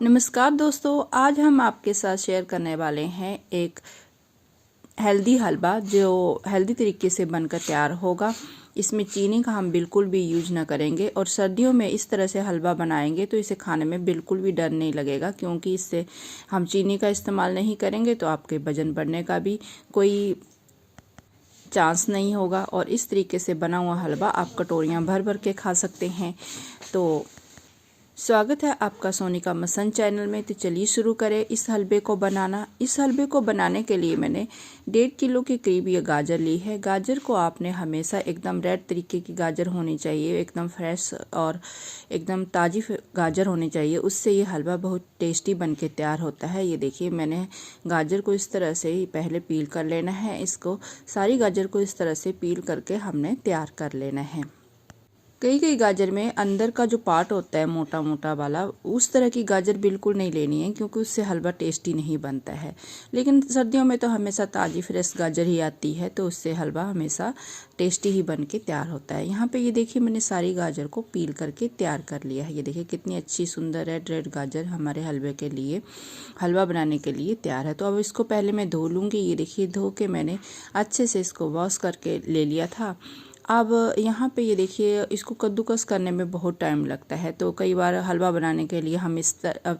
नमस्कार दोस्तों, आज हम आपके साथ शेयर करने वाले हैं एक हेल्दी हलवा जो हेल्दी तरीके से बनकर तैयार होगा। इसमें चीनी का हम बिल्कुल भी यूज ना करेंगे और सर्दियों में इस तरह से हलवा बनाएंगे तो इसे खाने में बिल्कुल भी डर नहीं लगेगा, क्योंकि इससे हम चीनी का इस्तेमाल नहीं करेंगे तो आपके वजन बढ़ने का भी कोई चांस नहीं होगा। और इस तरीके से बना हुआ हलवा आप कटोरियाँ भर भर के खा सकते हैं। तो स्वागत है आपका सोनिका मसन चैनल में। तो चलिए शुरू करें इस हलवे को बनाना। इस हलवे को बनाने के लिए मैंने 1.5 किलो के करीब ये गाजर ली है। गाजर को आपने हमेशा एकदम रेड तरीके की गाजर होनी चाहिए, एकदम फ्रेश और एकदम ताज़ी गाजर होनी चाहिए। उससे ये हलवा बहुत टेस्टी बन के तैयार होता है। ये देखिए, मैंने गाजर को इस तरह से ही पहले पील कर लेना है। इसको सारी गाजर को इस तरह से पील करके हमने तैयार कर लेना है। कई गाजर में अंदर का जो पार्ट होता है मोटा मोटा वाला, उस तरह की गाजर बिल्कुल नहीं लेनी है, क्योंकि उससे हलवा टेस्टी नहीं बनता है। लेकिन सर्दियों में तो हमेशा ताज़ी फ्रेश गाजर ही आती है, तो उससे हलवा हमेशा टेस्टी ही बन के तैयार होता है। यहाँ पे ये देखिए, मैंने सारी गाजर को पील करके तैयार कर लिया है। ये देखिए कितनी अच्छी सुंदर रेड रेड गाजर हमारे हलवे के लिए, हलवा बनाने के लिए तैयार है। तो अब इसको पहले मैं धो लूँगी। ये देखिए, धो के मैंने अच्छे से इसको वॉश करके ले लिया था। अब यहाँ पे ये देखिए, इसको कद्दूकस करने में बहुत टाइम लगता है। तो कई बार हलवा बनाने के लिए हम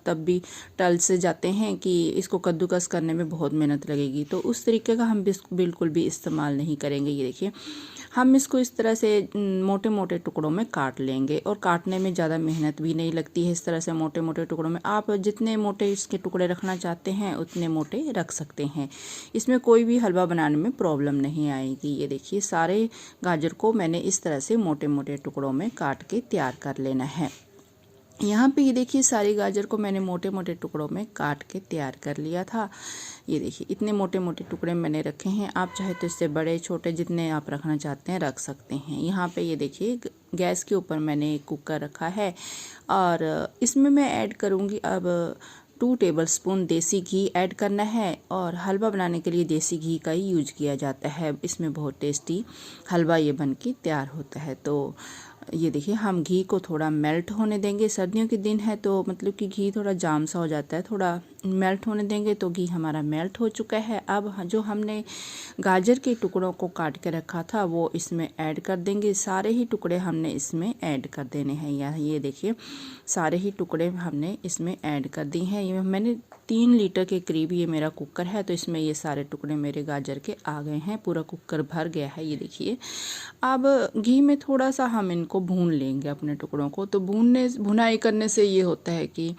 तब भी टल से जाते हैं कि इसको कद्दूकस करने में बहुत मेहनत लगेगी, तो उस तरीके का हम बिल्कुल भी इस्तेमाल नहीं करेंगे। ये देखिए, हम इसको इस तरह से मोटे मोटे टुकड़ों में काट लेंगे और काटने में ज़्यादा मेहनत भी नहीं लगती है। इस तरह से मोटे मोटे टुकड़ों में आप जितने मोटे इसके टुकड़े रखना चाहते हैं उतने मोटे रख सकते हैं। इसमें कोई भी हलवा बनाने में प्रॉब्लम नहीं आएगी। ये देखिए, सारे गाजर को मैंने इस तरह से मोटे मोटे टुकड़ों में काट के तैयार कर लेना है। यहाँ पे ये देखिए, सारी गाजर को मैंने मोटे मोटे टुकड़ों में काट के तैयार कर लिया था। ये देखिए, इतने मोटे मोटे टुकड़े मैंने रखे हैं। आप चाहे तो इससे बड़े छोटे जितने आप रखना चाहते हैं रख सकते हैं। यहाँ पे ये देखिए, गैस के ऊपर मैंने एक कुकर रखा है और इसमें मैं ऐड करूँगी अब 2 टेबलस्पून देसी घी ऐड करना है। और हलवा बनाने के लिए देसी घी का ही यूज किया जाता है। इसमें बहुत टेस्टी हलवा ये बन के तैयार होता है। तो ये देखिए, हम घी को थोड़ा मेल्ट होने देंगे। सर्दियों के दिन है तो मतलब कि घी थोड़ा जाम सा हो जाता है, थोड़ा मेल्ट होने देंगे। तो घी हमारा मेल्ट हो चुका है। अब जो हमने गाजर के टुकड़ों को काट के रखा था वो इसमें ऐड कर देंगे। सारे ही टुकड़े हमने इसमें ऐड कर देने हैं। ये देखिए, सारे ही टुकड़े हमने इसमें ऐड कर दिए हैं। ये मैंने 3 लीटर के करीब ये मेरा कुकर है, तो इसमें ये सारे टुकड़े मेरे गाजर के आ गए हैं। पूरा कुकर भर गया है। ये देखिए, अब घी में थोड़ा सा हम इनको भून लेंगे अपने टुकड़ों को। तो भुनाई करने से ये होता है कि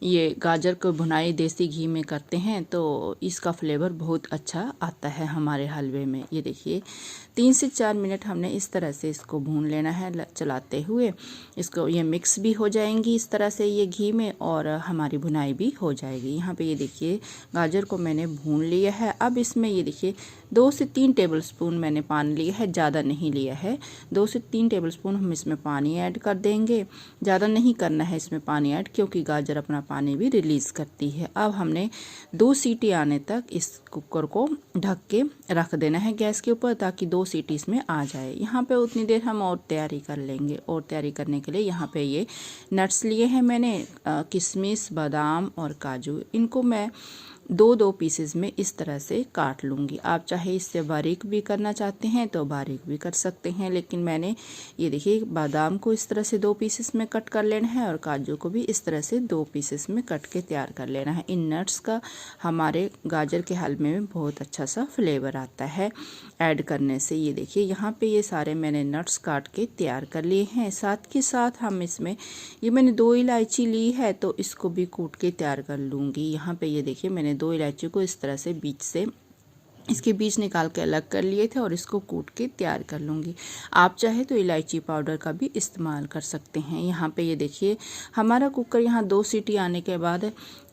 ये गाजर को भुनाई देसी घी में करते हैं तो इसका फ्लेवर बहुत अच्छा आता है हमारे हलवे में। ये देखिए, 3 से 4 मिनट हमने इस तरह से इसको भून लेना है चलाते हुए। इसको ये मिक्स भी हो जाएंगी इस तरह से ये घी में, और हमारी भुनाई भी हो जाएगी। यहाँ पे ये देखिए, गाजर को मैंने भून लिया है। अब इसमें ये देखिए 2 से 3 टेबलस्पून मैंने पानी लिया है, ज़्यादा नहीं लिया है। 2 से 3 टेबलस्पून हम इसमें पानी ऐड कर देंगे। ज़्यादा नहीं करना है इसमें पानी ऐड, क्योंकि गाजर अपना पानी भी रिलीज़ करती है। अब हमने 2 सीटी आने तक इस कुकर को ढक के रख देना है गैस के ऊपर, ताकि 2 सीटी इसमें आ जाए। यहाँ पे उतनी देर हम और तैयारी कर लेंगे। और तैयारी करने के लिए यहाँ पे ये नट्स लिए हैं मैंने, किशमिश, बादाम और काजू। इनको मैं 2-2 पीसेस में इस तरह से काट लूँगी। आप चाहे इससे बारीक भी करना चाहते हैं तो बारीक भी कर सकते हैं, लेकिन मैंने ये देखिए, बादाम को इस तरह से 2 पीसेस में कट कर लेना है और काजू को भी इस तरह से 2 पीसेस में कट के तैयार कर लेना है। इन नट्स का हमारे गाजर के हलवे में बहुत अच्छा सा फ्लेवर आता है ऐड करने से। ये देखिए, यहाँ पे ये सारे मैंने नट्स काट के तैयार कर लिए हैं। साथ के साथ हम इसमें ये मैंने 2 इलायची ली है, तो इसको भी कूट के तैयार कर लूँगी। यहाँ पे ये देखिए, मैंने 2 इलायची को इस तरह से बीच से इसके बीज निकाल के अलग कर लिए थे और इसको कूट के तैयार कर लूँगी। आप चाहे तो इलायची पाउडर का भी इस्तेमाल कर सकते हैं। यहाँ पे ये देखिए, हमारा कुकर यहाँ 2 सीटी आने के बाद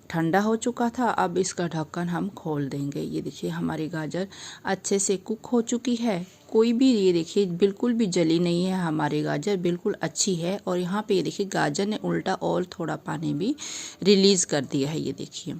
ठंडा हो चुका था। अब इसका ढक्कन हम खोल देंगे। ये देखिए, हमारी गाजर अच्छे से कुक हो चुकी है। कोई भी ये देखिए बिल्कुल भी जली नहीं है, हमारी गाजर बिल्कुल अच्छी है। और यहाँ पे ये देखिए, गाजर ने उल्टा और थोड़ा पानी भी रिलीज़ कर दिया है। ये देखिए,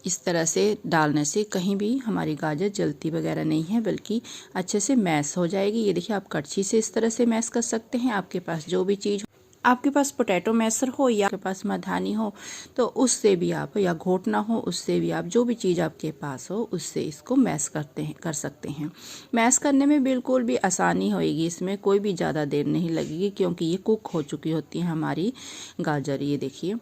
इस तरह से डालने से कहीं भी हमारी गाजर जलती वगैरह नहीं है, बल्कि अच्छे से मैश हो जाएगी। ये देखिए, आप कड़छी से इस तरह से मैश कर सकते हैं, आपके पास जो भी चीज़। आपके पास पोटैटो मैसर हो या आपके पास मधानी हो तो उससे भी आप, या घोटना हो उससे भी आप, जो भी चीज़ आपके पास हो उससे इसको मैश कर सकते हैं। मैश करने में बिल्कुल भी आसानी होएगी, इसमें कोई भी ज़्यादा देर नहीं लगेगी क्योंकि ये कुक हो चुकी होती है हमारी गाजर। ये देखिए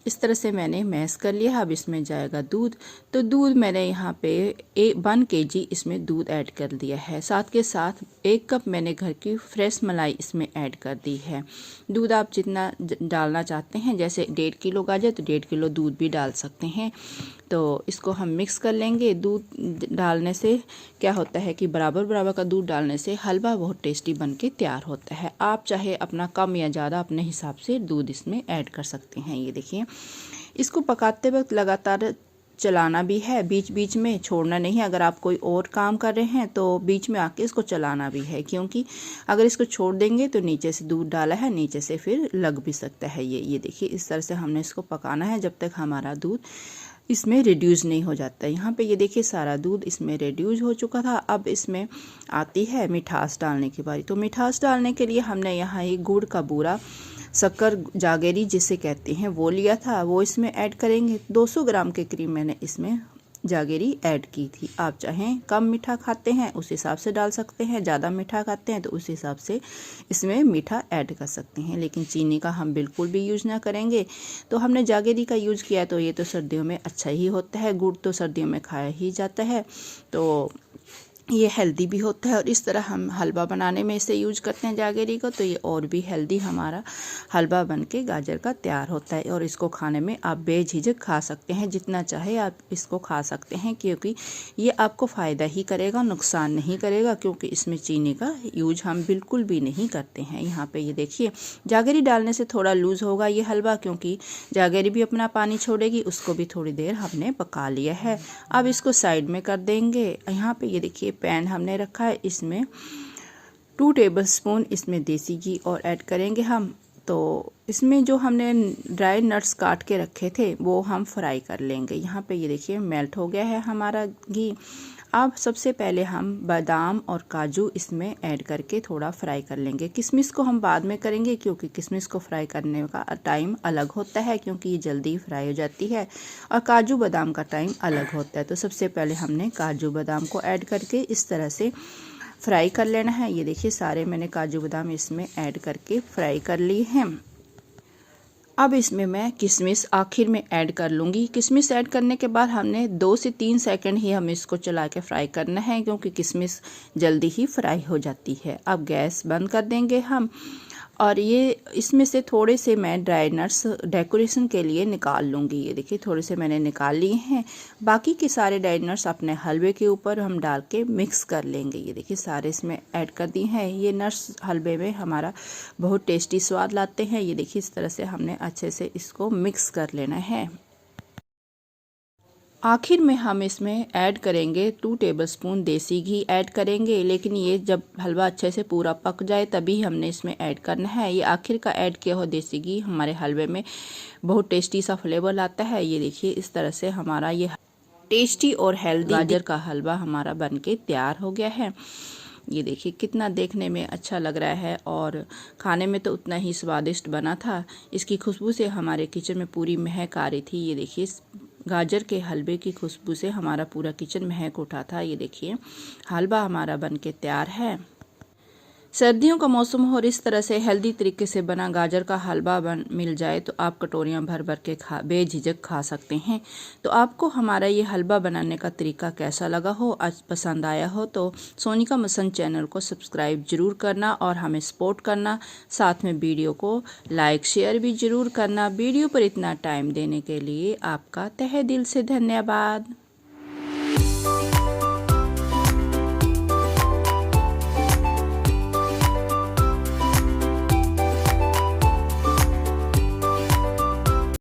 इस तरह से मैंने मैश कर लिया। अब इसमें जाएगा दूध। तो दूध मैंने यहाँ पे 1 kg इसमें दूध ऐड कर दिया है। साथ के साथ 1 कप मैंने घर की फ्रेश मलाई इसमें ऐड कर दी है। दूध आप जितना डालना चाहते हैं, जैसे 1.5 किलो गाजर तो 1.5 किलो दूध भी डाल सकते हैं। तो इसको हम मिक्स कर लेंगे। दूध डालने से क्या होता है कि बराबर बराबर का दूध डालने से हलवा बहुत टेस्टी बन के तैयार होता है। आप चाहे अपना कम या ज़्यादा अपने हिसाब से दूध इसमें ऐड कर सकते हैं। ये देखिए इसको पकाते वक्त लगातार चलाना भी है, बीच बीच में छोड़ना नहीं है। अगर आप कोई और काम कर रहे हैं तो बीच में आके इसको चलाना भी है, क्योंकि अगर इसको छोड़ देंगे तो नीचे से दूध डाला है, नीचे से फिर लग भी सकता है। ये देखिए इस तरह से हमने इसको पकाना है जब तक हमारा दूध इसमें रिड्यूस नहीं हो जाता। यहाँ पे ये देखिए सारा दूध इसमें रिड्यूस हो चुका था। अब इसमें आती है मिठास डालने की बारी। तो मिठास डालने के लिए हमने यहाँ एक गुड़ का बूरा, शक्कर जागेरी जिसे कहते हैं, वो लिया था, वो इसमें ऐड करेंगे। 200 ग्राम के करीब मैंने इसमें जागेरी ऐड की थी। आप चाहें कम मीठा खाते हैं उस हिसाब से डाल सकते हैं, ज़्यादा मीठा खाते हैं तो उस हिसाब से इसमें मीठा ऐड कर सकते हैं, लेकिन चीनी का हम बिल्कुल भी यूज़ ना करेंगे। तो हमने जागेरी का यूज़ किया तो ये तो सर्दियों में अच्छा ही होता है, गुड़ तो सर्दियों में खाया ही जाता है, तो ये हेल्दी भी होता है। और इस तरह हम हलवा बनाने में इसे यूज करते हैं जागेरी को, तो ये और भी हेल्दी हमारा हलवा बनके गाजर का तैयार होता है। और इसको खाने में आप बेझिझक खा सकते हैं, जितना चाहे आप इसको खा सकते हैं, क्योंकि ये आपको फ़ायदा ही करेगा, नुकसान नहीं करेगा, क्योंकि इसमें चीनी का यूज हम बिल्कुल भी नहीं करते हैं। यहाँ पे ये देखिए जागेरी डालने से थोड़ा लूज़ होगा ये हलवा, क्योंकि जागेरी भी अपना पानी छोड़ेगी, उसको भी थोड़ी देर हमने पका लिया है। अब इसको साइड में कर देंगे। यहाँ पे ये देखिए पैन हमने रखा है, इसमें 2 टेबलस्पून इसमें देसी घी और ऐड करेंगे हम। तो इसमें जो हमने ड्राई नट्स काट के रखे थे वो हम फ्राई कर लेंगे। यहाँ पे ये देखिए मेल्ट हो गया है हमारा घी। अब सबसे पहले हम बादाम और काजू इसमें ऐड करके थोड़ा फ्राई कर लेंगे। किशमिश को हम बाद में करेंगे, क्योंकि किशमिश को फ्राई करने का टाइम अलग होता है, क्योंकि ये जल्दी फ्राई हो जाती है, और काजू बादाम का टाइम अलग होता है। तो सबसे पहले हमने काजू बादाम को ऐड करके इस तरह से फ्राई कर लेना है। ये देखिए सारे मैंने काजू बादाम इसमें ऐड करके फ्राई कर लिए हैं। अब इसमें मैं किशमिश आखिर में ऐड कर लूँगी। किशमिश ऐड करने के बाद हमने 2 से 3 सेकंड ही हम इसको चला के फ्राई करना है, क्योंकि किशमिश जल्दी ही फ्राई हो जाती है। अब गैस बंद कर देंगे हम, और ये इसमें से थोड़े से मैं ड्राई नट्स डेकोरेशन के लिए निकाल लूँगी। ये देखिए थोड़े से मैंने निकाल लिए हैं। बाकी के सारे ड्राई नट्स अपने हलवे के ऊपर हम डाल के मिक्स कर लेंगे। ये देखिए सारे इसमें ऐड कर दिए हैं। ये नट्स हलवे में हमारा बहुत टेस्टी स्वाद लाते हैं। ये देखिए इस तरह से हमने अच्छे से इसको मिक्स कर लेना है। आखिर में हम इसमें ऐड करेंगे 2 टेबलस्पून देसी घी ऐड करेंगे, लेकिन ये जब हलवा अच्छे से पूरा पक जाए तभी हमने इसमें ऐड करना है। ये आखिर का ऐड किया हुआ देसी घी हमारे हलवे में बहुत टेस्टी सा फ्लेवर लाता है। ये देखिए इस तरह से हमारा ये टेस्टी और हेल्दी गाजर का हलवा हमारा बनके तैयार हो गया है। ये देखिए कितना देखने में अच्छा लग रहा है और खाने में तो उतना ही स्वादिष्ट बना था। इसकी खुशबू से हमारे किचन में पूरी महक आ रही थी। ये देखिए गाजर के हलवे की खुशबू से हमारा पूरा किचन महक उठा था। ये देखिए हलवा हमारा बनके तैयार है। सर्दियों का मौसम हो और इस तरह से हेल्दी तरीके से बना गाजर का हलवा मिल जाए तो आप कटोरियाँ भर भर के बेझिझक खा सकते हैं। तो आपको हमारा ये हलवा बनाने का तरीका कैसा लगा हो, आज पसंद आया हो तो सोनिका मसंद चैनल को सब्सक्राइब जरूर करना और हमें सपोर्ट करना। साथ में वीडियो को लाइक शेयर भी जरूर करना। वीडियो पर इतना टाइम देने के लिए आपका तहे दिल से धन्यवाद।